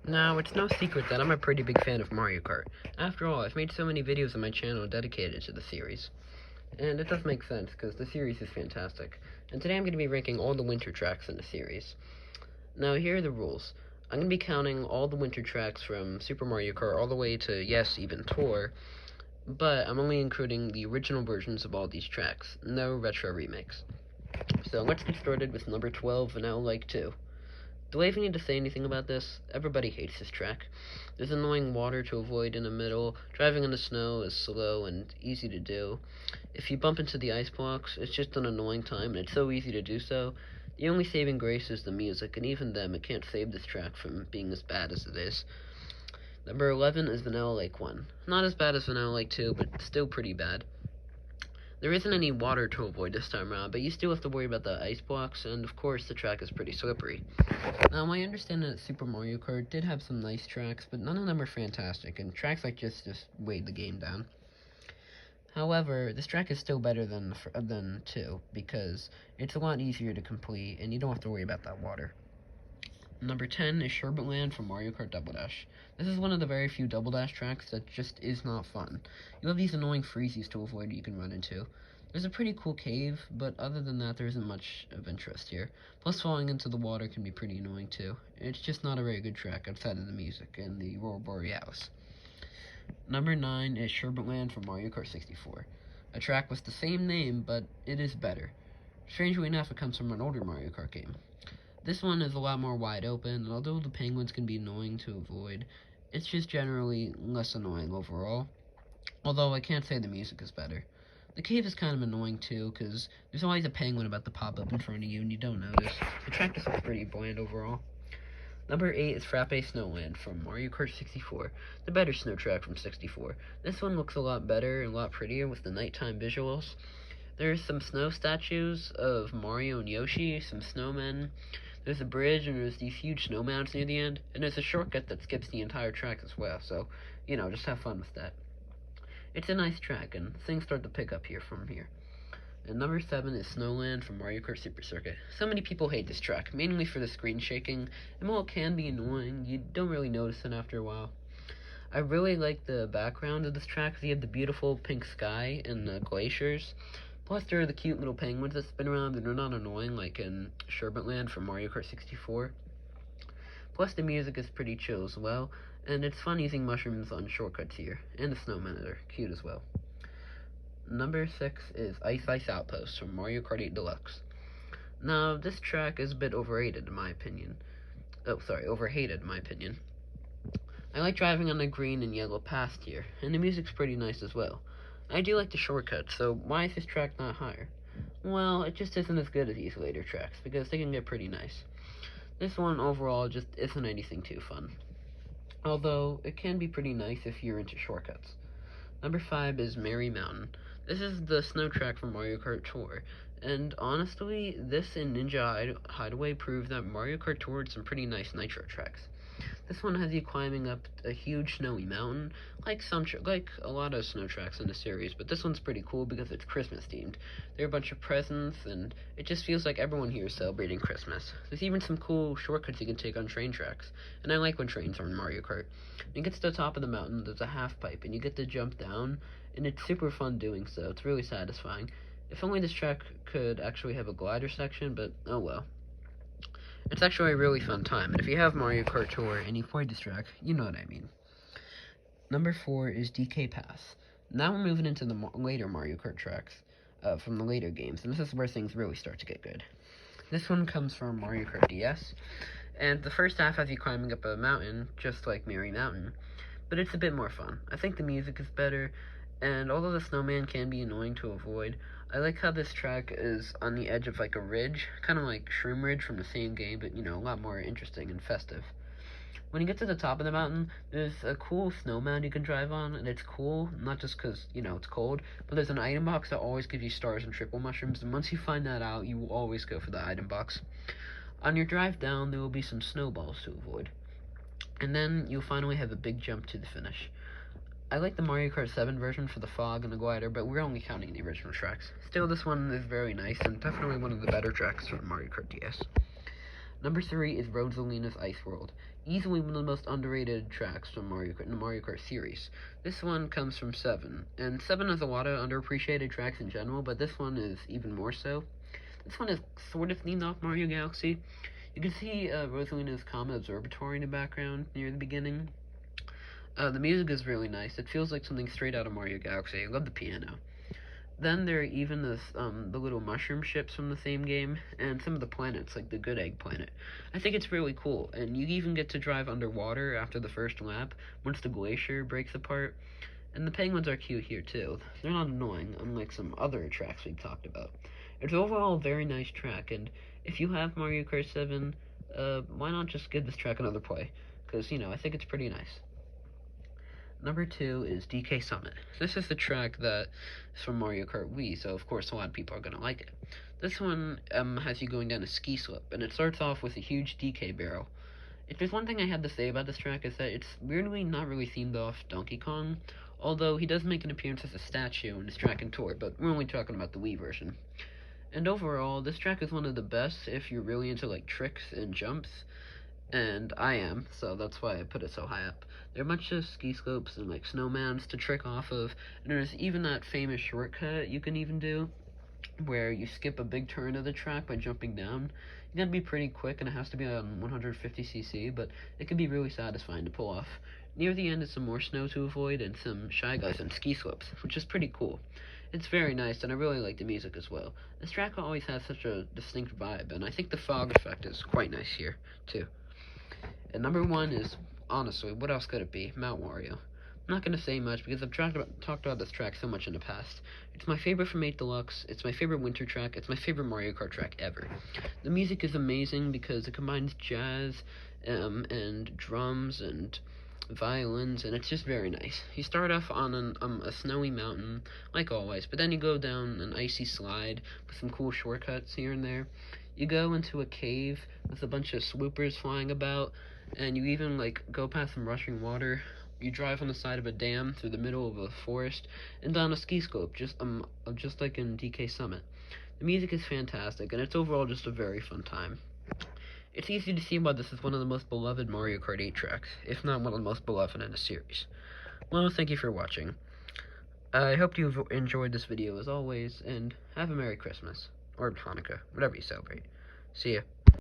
Now, it's no secret that I'm a pretty big fan of Mario Kart. After all, I've made so many videos on my channel dedicated to the series. And it does make sense, because the series is fantastic. And today I'm going to be ranking all the winter tracks in the series. Now, here are the rules. I'm going to be counting all the winter tracks from Super Mario Kart all the way to, yes, even Tour, but I'm only including the original versions of all these tracks, no retro remakes. So let's get started with number 12, Vanilla Like 2. Do I even need to say anything about this? Everybody hates this track. There's annoying water to avoid in the middle, driving in the snow is slow and easy to do. If you bump into the ice blocks, it's just an annoying time, and it's so easy to do so. The only saving grace is the music, and even then, it can't save this track from being as bad as it is. Number 11 is Vanilla Lake 1. Not as bad as Vanilla Lake 2, but still pretty bad. There isn't any water to avoid this time around, but you still have to worry about the ice blocks, and of course the track is pretty slippery. Now, I understand that Super Mario Kart did have some nice tracks, but none of them are fantastic, and tracks like this just weighed the game down. However, this track is still better than 2, because it's a lot easier to complete, and you don't have to worry about that water. Number 10 is Sherbet Land from Mario Kart Double Dash. This is one of the very few Double Dash tracks that just is not fun. You have these annoying freezies to avoid that you can run into. There's a pretty cool cave, but other than that, there isn't much of interest here. Plus, falling into the water can be pretty annoying too. It's just not a very good track outside of the music and the Aurora Borealis. Number 9 is Sherbet Land from Mario Kart 64. A track with the same name, but it is better. Strangely enough, it comes from an older Mario Kart game. This one is a lot more wide open, and although the penguins can be annoying to avoid, it's just generally less annoying overall. Although I can't say the music is better. The cave is kind of annoying too, because there's always a penguin about to pop up in front of you and you don't notice. The track just looks pretty bland overall. Number 8 is Frappe Snowland from Mario Kart 64, the better snow track from 64. This one looks a lot better and a lot prettier with the nighttime visuals. There's some snow statues of Mario and Yoshi, some snowmen. There's a bridge, and there's these huge snow mounds near the end, and there's a shortcut that skips the entire track as well, so, just have fun with that. It's a nice track, and things start to pick up here from here. And number 7 is Snowland from Mario Kart Super Circuit. So many people hate this track, mainly for the screen shaking, and while it can be annoying, you don't really notice it after a while. I really like the background of this track, because you have the beautiful pink sky and the glaciers. Plus, there are the cute little penguins that spin around and they're not annoying like in Sherbet Land from Mario Kart 64. Plus, the music is pretty chill as well, and it's fun using mushrooms on shortcuts here, and the snowmen are cute as well. Number 6 is Ice Ice Outpost from Mario Kart 8 Deluxe. Now, this track is a bit overrated in my opinion. Overhated in my opinion. I like driving on the green and yellow path here, and the music's pretty nice as well. I do like the shortcuts, so why is this track not higher? Well, it just isn't as good as these later tracks, because they can get pretty nice. This one overall just isn't anything too fun. Although, it can be pretty nice if you're into shortcuts. Number 5 is Merry Mountain. This is the snow track from Mario Kart Tour, and honestly, this and Ninja Hideaway prove that Mario Kart Tour had some pretty nice nitro tracks. This one has you climbing up a huge snowy mountain, like a lot of snow tracks in the series, but this one's pretty cool because it's Christmas themed. There are a bunch of presents, and it just feels like everyone here is celebrating Christmas. There's even some cool shortcuts you can take on train tracks, and I like when trains are in Mario Kart. When you get to the top of the mountain, there's a half pipe, and you get to jump down, and it's super fun doing so. It's really satisfying. If only this track could actually have a glider section, but oh well. It's actually a really fun time, and if you have Mario Kart Tour and you played this track, you know what I mean. Number 4 is DK Pass. Now we're moving into the later Mario Kart tracks from the later games, and this is where things really start to get good. This one comes from Mario Kart DS, and the first half has you climbing up a mountain, just like Merry Mountain, but it's a bit more fun. I think the music is better, and although the snowman can be annoying to avoid, I like how this track is on the edge of like a ridge, kind of like Shroom Ridge from the same game, but a lot more interesting and festive. When you get to the top of the mountain, there's a cool snow mound you can drive on, and it's cool, not just because, it's cold, but there's an item box that always gives you stars and triple mushrooms, and once you find that out, you will always go for the item box. On your drive down, there will be some snowballs to avoid. And then you'll finally have a big jump to the finish. I like the Mario Kart 7 version for the fog and the glider, but we're only counting the original tracks. Still, this one is very nice, and definitely one of the better tracks from Mario Kart DS. Number 3 is Rosalina's Ice World. Easily one of the most underrated tracks from Mario Kart in the Mario Kart series. This one comes from 7, and 7 has a lot of underappreciated tracks in general, but this one is even more so. This one is sort of themed off Mario Galaxy. You can see Rosalina's Comet Observatory in the background near the beginning. The music is really nice. It feels like something straight out of Mario Galaxy. I love the piano. Then there are even the little mushroom ships from the same game, and some of the planets, like the Good Egg planet. I think it's really cool, and you even get to drive underwater after the first lap, once the glacier breaks apart. And the penguins are cute here too. They're not annoying, unlike some other tracks we've talked about. It's overall a very nice track, and if you have Mario Kart 7, why not just give this track another play? Because, I think it's pretty nice. Number 2 is DK Summit. This is the track that is from Mario Kart Wii, so of course a lot of people are going to like it. This one has you going down a ski slope, and it starts off with a huge DK barrel. If there's one thing I have to say about this track is that it's weirdly not really themed off Donkey Kong, although he does make an appearance as a statue in this track and tour, but we're only talking about the Wii version. And overall, this track is one of the best if you're really into like tricks and jumps, and I am, so that's why I put it so high up. There are a bunch of ski slopes and like snowmans to trick off of, and there's even that famous shortcut you can even do, where you skip a big turn of the track by jumping down. You gotta be pretty quick, and it has to be on 150cc, but it can be really satisfying to pull off. Near the end is some more snow to avoid, and some Shy Guys on ski slopes, which is pretty cool. It's very nice, and I really like the music as well. This track always has such a distinct vibe, and I think the fog effect is quite nice here, too. And number 1 is, honestly, what else could it be? Mount Wario. I'm not going to say much because I've talked about this track so much in the past. It's my favorite from 8 Deluxe, it's my favorite winter track, it's my favorite Mario Kart track ever. The music is amazing because it combines jazz and drums and violins, and it's just very nice. You start off on a snowy mountain, like always, but then you go down an icy slide with some cool shortcuts here and there. You go into a cave with a bunch of swoopers flying about, and you even go past some rushing water. You drive on the side of a dam through the middle of a forest and down a ski slope, just like in DK Summit. The music is fantastic, and it's overall just a very fun time. It's easy to see why this is one of the most beloved Mario Kart 8 tracks, if not one of the most beloved in the series. Well, thank you for watching. I hope you've enjoyed this video as always, and have a Merry Christmas, or Hanukkah, whatever you celebrate. See ya.